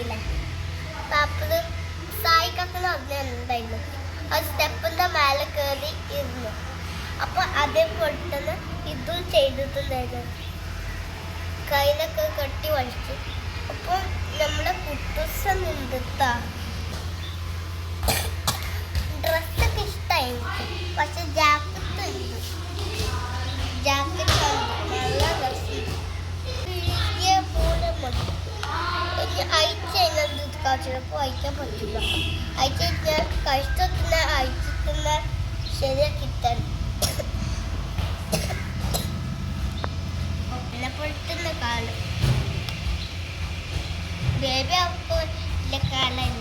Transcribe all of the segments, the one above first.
പറഞ്ഞില്ലേ. അപ്പോൾ സായിക്കൊക്കെ ഉണ്ടായിരുന്നു. അത് സ്റ്റെപ്പിൻ്റെ മേലെ കയറി ഇരുന്നു. അപ്പോൾ അതേപോലെ തന്നെ ഇതും ചെയ്തിട്ടുണ്ടായിരുന്നു. കയ്യിലൊക്കെ കെട്ടി വലിച്ചു. അപ്പോൾ നമ്മളെ കുട്ടൂസ നിന്നിട്ടാ ഡ്രസ്സൊക്കെ ഇഷ്ടമായി. പക്ഷെ ജാക്കറ്റ് ഉണ്ട്. ജാക്കറ്റ് നല്ല ഡ്രസ്സ് പോലെ മതി. അയച്ച ചിലപ്പോൾ അയക്കാൻ പറ്റില്ല. അയച്ചു കഴിഞ്ഞാൽ കഷ്ടത്തിന് അയച്ചിട്ടുള്ള ശരിയാക്കി തരും. പൊട്ടുന്ന കാലം ബേബി അപ്പോൾ ഇല്ല കാലം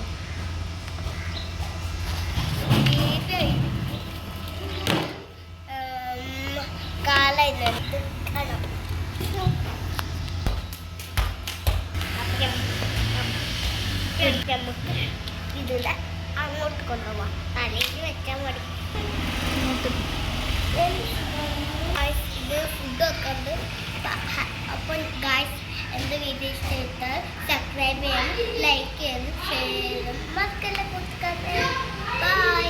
കാലെടുത്ത് കാണാം. നമുക്ക് ഇതിലെ അങ്ങോട്ട് കൊണ്ടുപോവാം. തലയിൽ വെച്ചാൽ മതി. ഇത് ഫുഡൊക്കെ ഉണ്ട്. അപ്പോൾ ഗായ്സ് എൻ്റെ വീഡിയോ ഇഷ്ടപ്പെട്ടാൽ സബ്സ്ക്രൈബ് ചെയ്യണം, ലൈക്ക് ചെയ്യണം, ഷെയർ ചെയ്യണം. മക്കളെ കുട്ടികളെ ബൈ.